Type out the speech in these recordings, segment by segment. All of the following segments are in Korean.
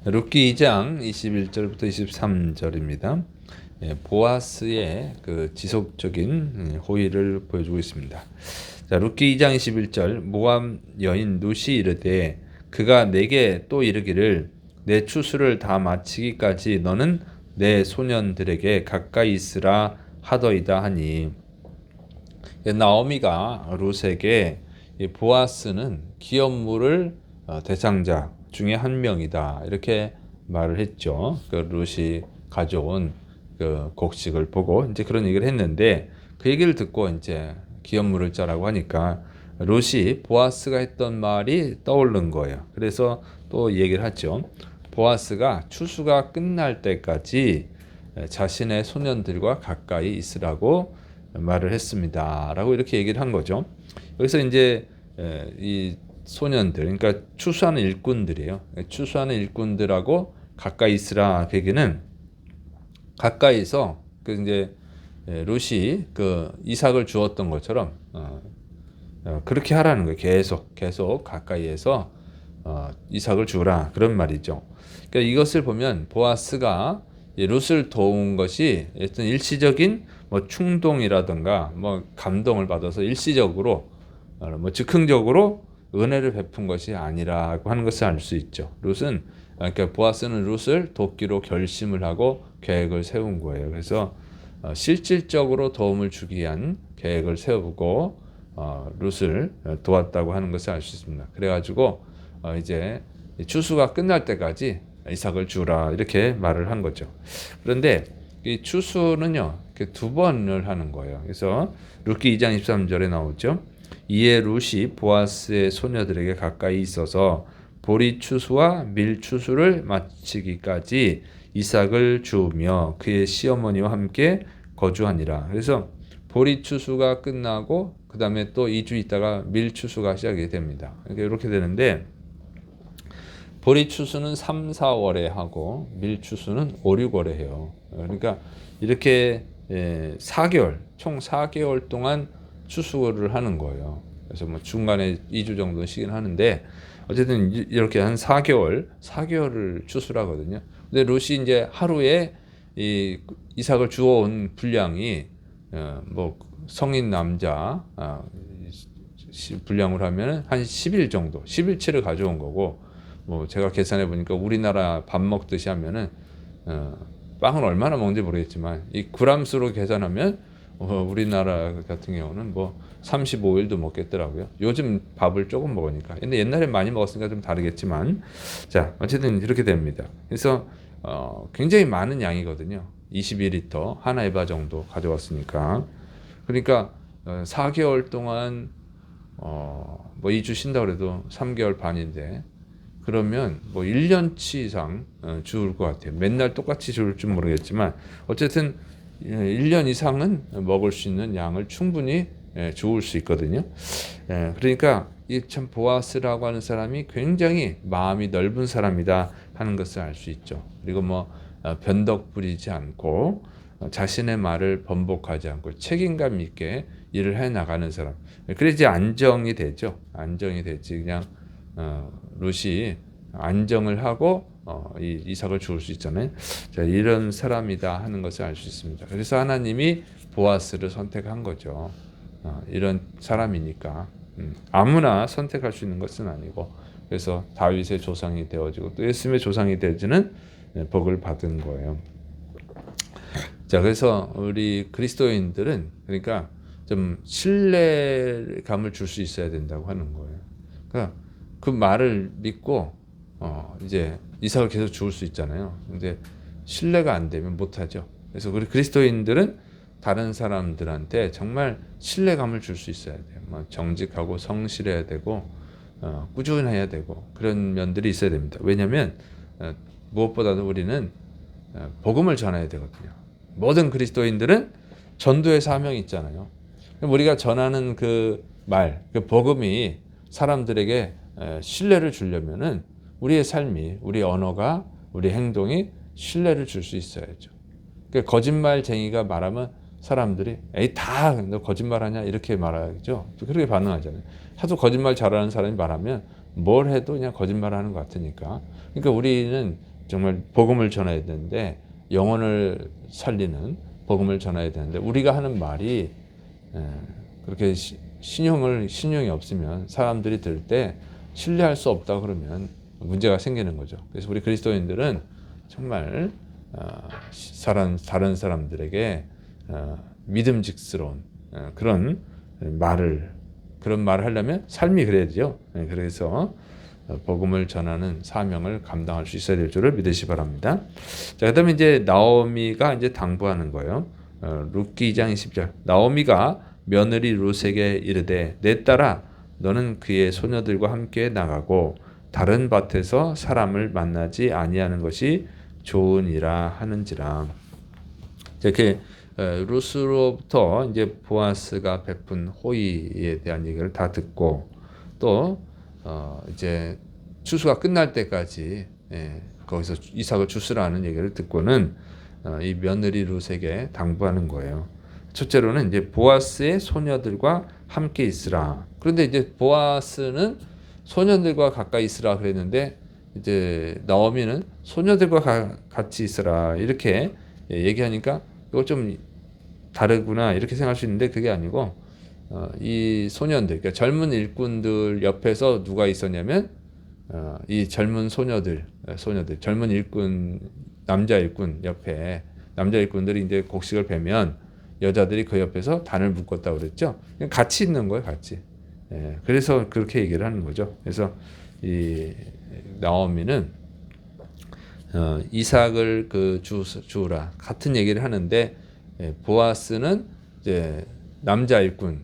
룻기 2장 21절부터 23절입니다. 보아스의 그 지속적인 호의를 보여주고 있습니다. 자, 룻기 2장 21절 모압 여인 룻이 이르되 그가 내게 또 이르기를 내 추수를 다 마치기까지 너는 내 소년들에게 가까이 있으라 하더이다 하니, 나오미가 룻에게 보아스는 기업물을 대상자 중에 한 명이다 이렇게 말을 했죠. 그 룻이 가져온 그 곡식을 보고 이제 그런 얘기를 했는데, 그 얘기를 듣고 이제 기업물을 짜라고 하니까 룻이 보아스가 했던 말이 떠오른 거예요. 그래서 또 얘기를 하죠. 보아스가 추수가 끝날 때까지 자신의 소년들과 가까이 있으라고 말을 했습니다 라고 이렇게 얘기를 한 거죠. 여기서 이제 이 소년들, 그러니까 추수하는 일꾼들이에요. 추수하는 일꾼들하고 가까이 있으라. 그 얘기는 가까이서 그 이제 룻이 그 이삭을 주었던 것처럼 그렇게 하라는 거예요. 계속 가까이에서 이삭을 주라, 그런 말이죠. 그러니까 이것을 보면 보아스가 룻을 도운 것이 어떤 일시적인 뭐 충동이라든가 뭐 감동을 받아서 일시적으로 뭐 즉흥적으로 은혜를 베푼 것이 아니라고 하는 것을 알 수 있죠. 룻은, 그러니까 보아스는 룻을 돕기로 결심을 하고 계획을 세운 거예요. 그래서 실질적으로 도움을 주기 위한 계획을 세우고 룻을 도왔다고 하는 것을 알 수 있습니다. 그래가지고 이제 추수가 끝날 때까지 이삭을 주라 이렇게 말을 한 거죠. 그런데 이 추수는요 두 번을 하는 거예요. 그래서 룻기 2장 23절에 나오죠. 이에 룻이 보아스의 소녀들에게 가까이 있어서 보리 추수와 밀 추수를 마치기까지 이삭을 주며 그의 시어머니와 함께 거주하니라. 그래서 보리 추수가 끝나고 그 다음에 또 2주 있다가 밀 추수가 시작이 됩니다. 이렇게 되는데, 보리 추수는 3, 4월에 하고 밀 추수는 5, 6월에 해요. 그러니까 이렇게 4개월, 총 4개월 동안 추수를 하는 거예요. 그래서 뭐 중간에 2주 정도 쉬긴 하는데 어쨌든 이렇게 한 4개월을 추수를 하거든요. 근데 룻이 이제 하루에 이 이삭을 주워온 분량이 뭐 성인 남자 분량으로 하면 한 10일 정도, 10일치를 가져온 거고, 뭐 제가 계산해 보니까 우리나라 밥 먹듯이 하면은 빵은 얼마나 먹는지 모르겠지만 이 그람수로 계산하면 우리나라 같은 경우는 뭐 35일도 먹겠더라고요. 요즘 밥을 조금 먹으니까. 근데 옛날에 많이 먹었으니까 좀 다르겠지만, 자 어쨌든 이렇게 됩니다. 그래서 굉장히 많은 양이거든요. 22리터 하나 에바 정도 가져왔으니까. 그러니까 4개월 동안 뭐 2주 쉰다 그래도 3개월 반인데, 그러면 뭐 1년치 이상 주울 것 같아요. 맨날 똑같이 주울 줄 모르겠지만 어쨌든 1년 이상은 먹을 수 있는 양을 충분히 주울 수 있거든요. 그러니까 이 참 보아스라고 하는 사람이 굉장히 마음이 넓은 사람이다 하는 것을 알 수 있죠. 그리고 뭐 변덕 부리지 않고 자신의 말을 번복하지 않고 책임감 있게 일을 해 나가는 사람. 그래야지 안정이 되죠. 안정이 되지. 그냥 룻이 안정을 하고 이삭을 주울 수 있잖아요. 자, 이런 사람이다 하는 것을 알 수 있습니다. 그래서 하나님이 보아스를 선택한 거죠. 이런 사람이니까 아무나 선택할 수 있는 것은 아니고, 그래서 다윗의 조상이 되어지고 또 예수님의 조상이 되어지는 복을 받은 거예요. 자, 그래서 우리 그리스도인들은 그러니까 좀 신뢰감을 줄 수 있어야 된다고 하는 거예요. 그러니까 그 말을 믿고 이제 이삭을 계속 주울 수 있잖아요. 근데 신뢰가 안 되면 못 하죠. 그래서 우리 그리스도인들은 다른 사람들한테 정말 신뢰감을 줄 수 있어야 돼요. 뭐 정직하고 성실해야 되고 꾸준해야 되고 그런 면들이 있어야 됩니다. 왜냐하면 무엇보다도 우리는 복음을 전해야 되거든요. 모든 그리스도인들은 전도의 사명이 있잖아요. 우리가 전하는 그 말, 그 복음이 사람들에게 신뢰를 주려면은 우리의 삶이, 우리 언어가, 우리 행동이 신뢰를 줄 수 있어야죠. 그러니까 거짓말쟁이가 말하면 사람들이 에이 다 너 거짓말하냐 이렇게 말하죠. 그렇게 반응하잖아요. 하도 거짓말 잘하는 사람이 말하면 뭘 해도 그냥 거짓말하는 것 같으니까. 그러니까 우리는 정말 복음을 전해야 되는데 영혼을 살리는 복음을 전해야 되는데 우리가 하는 말이 그렇게 신용이 없으면 사람들이 들을 때 신뢰할 수 없다 그러면 문제가 생기는 거죠. 그래서 우리 그리스도인들은 정말 다른 사람들에게 믿음직스러운 그런 말을 하려면 삶이 그래야죠. 그래서 복음을 전하는 사명을 감당할 수 있어야 될 줄을 믿으시 바랍니다. 자, 그다음에 이제 나오미가 이제 당부하는 거예요. 룻기 2장 20절. 나오미가 며느리 룻에게 이르되 내 딸아 너는 그의 소녀들과 함께 나가고 다른 밭에서 사람을 만나지 아니하는 것이 좋으니라 하는지라. 이렇게 룻으로부터 이제 보아스가 베푼 호의에 대한 얘기를 다 듣고 또 이제 추수가 끝날 때까지 거기서 이삭을 주스라는 얘기를 듣고는 이 며느리 룻에게 당부하는 거예요. 첫째로는 이제 보아스의 소녀들과 함께 있으라. 그런데 이제 보아스는 소녀들과 가까이 있으라 그랬는데 이제 나오미는 소녀들과 같이 있으라 이렇게 얘기하니까 이거 좀 다르구나 이렇게 생각할 수 있는데 그게 아니고 이 소년들, 그러니까 젊은 일꾼들 옆에서 누가 있었냐면 이 젊은 소녀들, 젊은 일꾼, 남자 일꾼 옆에 남자 일꾼들이 이제 곡식을 베면 여자들이 그 옆에서 단을 묶었다고 그랬죠. 같이 있는 거예요, 같이. 그래서 그렇게 얘기를 하는 거죠. 그래서 이 나오미는 이삭을 주우라 같은 얘기를 하는데 보아스는 이제 남자 일꾼을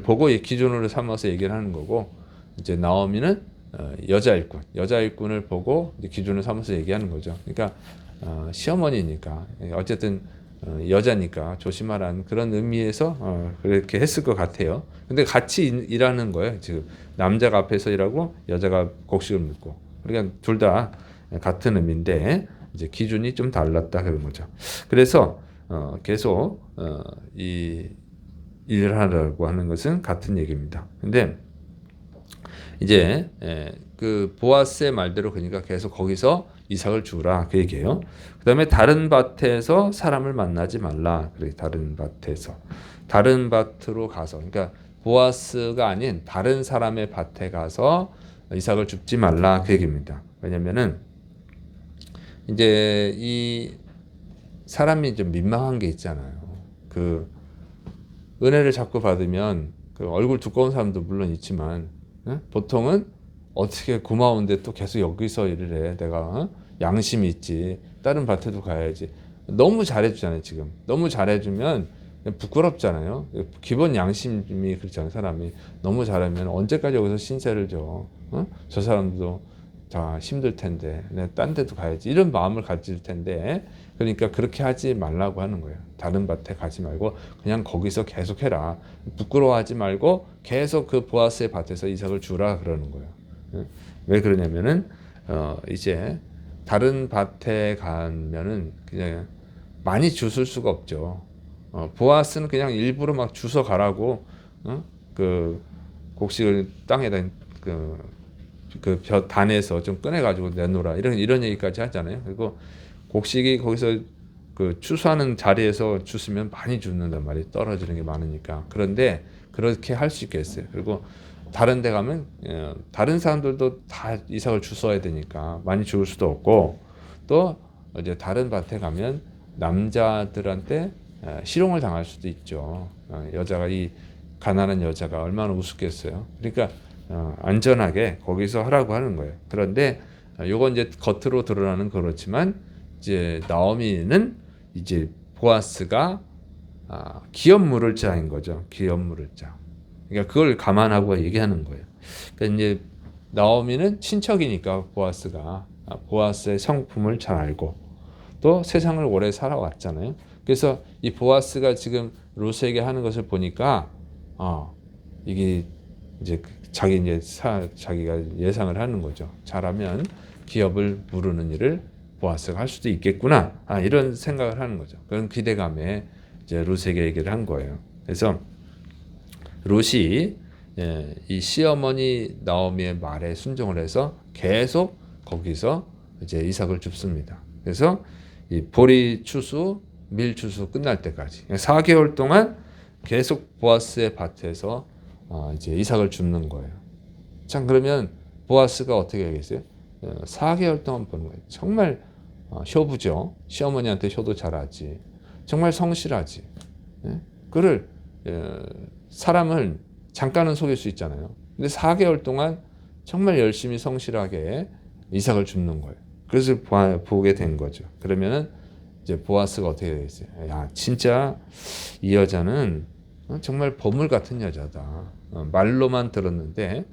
보고 기준으로 삼아서 얘기를 하는 거고 이제 나오미는 여자 일꾼을 보고 기준으로 삼아서 얘기하는 거죠. 그러니까 시어머니니까 어쨌든 여자니까 조심하라는 그런 의미에서 그렇게 했을 것 같아요. 근데 같이 일하는 거예요. 지금 남자가 앞에서 일하고 여자가 곡식을 묶고 그러니까 둘 다 같은 의미인데 이제 기준이 좀 달랐다 그런 거죠. 그래서 계속 이 일을 하라고 하는 것은 같은 얘기입니다. 근데 이제 그 보아스의 말대로 그러니까 계속 거기서 이삭을 주라 그 얘기예요. 그다음에 다른 밭에서 사람을 만나지 말라. 그래 다른 밭으로 가서 그러니까 보아스가 아닌 다른 사람의 밭에 가서 이삭을 줍지 말라 그 얘기입니다. 왜냐면은 이제 이 사람이 좀 민망한 게 있잖아요. 그 은혜를 자꾸 받으면 그 얼굴 두꺼운 사람도 물론 있지만 보통은 어떻게 고마운데 또 계속 여기서 일을 해. 내가 양심이 있지. 다른 밭에도 가야지. 너무 잘해주잖아요. 지금 너무 잘해주면 부끄럽잖아요. 기본 양심이 그렇잖아요. 사람이 너무 잘하면 언제까지 여기서 신세를 져. 저 사람도 다 힘들 텐데 내가 딴 데도 가야지. 이런 마음을 가질 텐데 그러니까 그렇게 하지 말라고 하는 거예요. 다른 밭에 가지 말고 그냥 거기서 계속 해라. 부끄러워하지 말고 계속 그 보아스의 밭에서 이삭을 주라 그러는 거예요. 왜 그러냐면은 이제 다른 밭에 가면은 그냥 많이 주술 수가 없죠. 보아스는 그냥 일부러 막 주워 가라고 그 곡식을 땅에다 그 단에서 좀 꺼내가지고 내놓으라 이런 얘기까지 하잖아요. 그리고 곡식이 거기서 그 추수하는 자리에서 주스면 많이 죽는단 말이에요. 떨어지는 게 많으니까. 그런데 그렇게 할 수 있겠어요. 그리고 다른 데 가면 다른 사람들도 다 이삭을 주워야 되니까 많이 죽을 수도 없고 또 이제 다른 밭에 가면 남자들한테 실용을 당할 수도 있죠. 여자가 이 가난한 여자가 얼마나 우습겠어요. 그러니까 안전하게 거기서 하라고 하는 거예요. 그런데 요건 이제 겉으로 드러나는 그렇지만 이제 나오미는 이제 보아스가 기업 물을 자인 거죠. 기업 물을 자. 그러니까 그걸 감안하고 얘기하는 거예요. 그러니까 이제 나오미는 친척이니까 보아스가 보아스의 성품을 잘 알고 또 세상을 오래 살아왔잖아요. 그래서 이 보아스가 지금 룻에게 하는 것을 보니까 이게 이제 자기가 예상을 하는 거죠. 잘하면 기업을 무르는 일을 보아스가 할 수도 있겠구나. 이런 생각을 하는 거죠. 그런 기대감에 이제 룻에게 얘기를 한 거예요. 그래서 룻이 이 시어머니 나오미의 말에 순종을 해서 계속 거기서 이제 이삭을 줍습니다. 그래서 이 보리 추수, 밀 추수 끝날 때까지 4개월 동안 계속 보아스의 밭에서 이제 이삭을 줍는 거예요. 참 그러면 보아스가 어떻게 하겠어요? 4개월 동안 보는 거예요. 정말 효부죠. 시어머니한테 효도 잘하지. 정말 성실하지. 그를 사람을 잠깐은 속일 수 있잖아요. 근데 4개월 동안 정말 열심히 성실하게 이삭을 줍는 거예요. 그래서 보게 된 거죠. 그러면은 이제 보아스가 어떻게 되겠어요? 야, 진짜 이 여자는 정말 보물 같은 여자다. 말로만 들었는데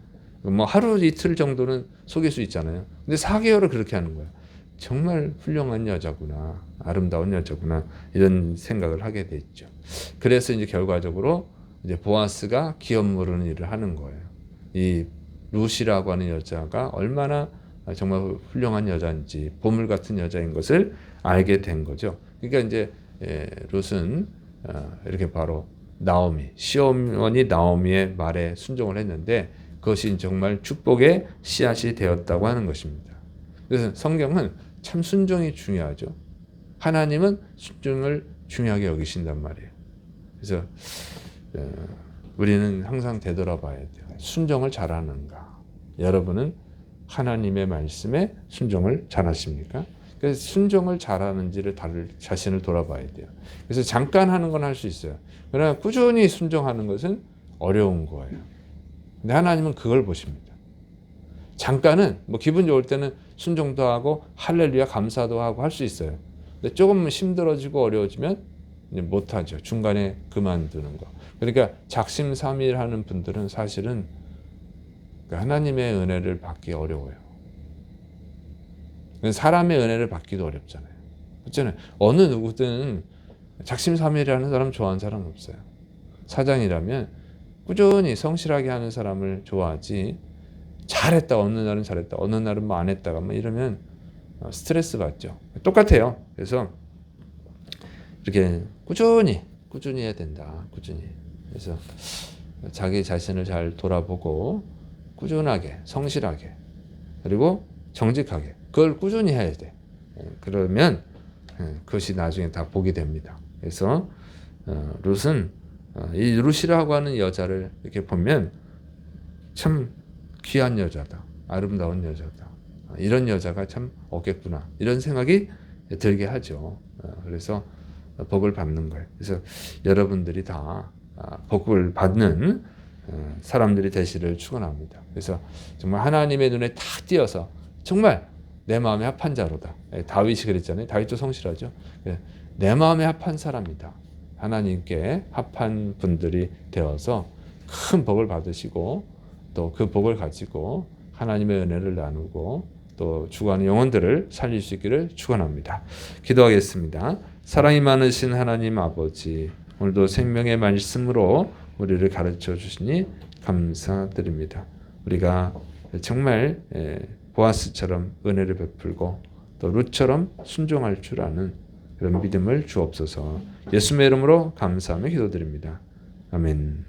뭐 하루 이틀 정도는 속일 수 있잖아요. 근데 4개월을 그렇게 하는 거야. 정말 훌륭한 여자구나. 아름다운 여자구나. 이런 생각을 하게 됐죠. 그래서 이제 결과적으로 이제 보아스가 기업 모르는 일을 하는 거예요. 이 룻이라고 하는 여자가 얼마나 정말 훌륭한 여자인지 보물 같은 여자인 것을 알게 된 거죠. 그러니까 이제 룻은 이렇게 바로 나오미, 시어머니 나오미의 말에 순종을 했는데 그것이 정말 축복의 씨앗이 되었다고 하는 것입니다. 그래서 성경은 참 순종이 중요하죠. 하나님은 순종을 중요하게 여기신단 말이에요. 그래서 우리는 항상 되돌아봐야 돼요. 순종을 잘하는가? 여러분은 하나님의 말씀에 순종을 잘하십니까? 그래서 순종을 잘하는지를 자신을 돌아봐야 돼요. 그래서 잠깐 하는 건 할 수 있어요. 그러나 꾸준히 순종하는 것은 어려운 거예요. 근데 하나님은 그걸 보십니다. 잠깐은 뭐 기분 좋을 때는 순종도 하고 할렐루야 감사도 하고 할 수 있어요. 근데 조금 힘들어지고 어려워지면 이제 못하죠. 중간에 그만두는 거. 그러니까 작심삼일하는 분들은 사실은 하나님의 은혜를 받기 어려워요. 사람의 은혜를 받기도 어렵잖아요. 그렇잖아요. 어느 누구든 작심삼일하는 사람 좋아하는 사람 없어요. 사장이라면 꾸준히 성실하게 하는 사람을 좋아하지 잘했다 어느 날은 잘했다 어느 날은 뭐 안 했다가 뭐 이러면 스트레스 받죠. 똑같아요. 그래서 이렇게 꾸준히 해야 된다. 꾸준히. 그래서 자기 자신을 잘 돌아보고 꾸준하게 성실하게 그리고 정직하게 그걸 꾸준히 해야 돼. 그러면 그것이 나중에 다 복이 됩니다. 그래서 룻은 이 룻이라고 하는 여자를 이렇게 보면 참 귀한 여자다. 아름다운 여자다. 이런 여자가 참 없겠구나. 이런 생각이 들게 하죠. 그래서 복을 받는 거예요. 그래서 여러분들이 다 복을 받는 사람들이 되시를 축원합니다. 그래서 정말 하나님의 눈에 탁 띄어서 정말 내 마음에 합한 자로다. 다윗이 그랬잖아요. 다윗도 성실하죠. 내 마음에 합한 사람이다. 하나님께 합한 분들이 되어서 큰 복을 받으시고 또 그 복을 가지고 하나님의 은혜를 나누고 또 죽어가는 영혼들을 살릴 수 있기를 축원합니다. 기도하겠습니다. 사랑이 많으신 하나님 아버지, 오늘도 생명의 말씀으로 우리를 가르쳐 주시니 감사드립니다. 우리가 정말 보아스처럼 은혜를 베풀고 또 룻처럼 순종할 줄 아는 그런 믿음을 주옵소서. 예수님의 이름으로 감사하며 기도드립니다. 아멘.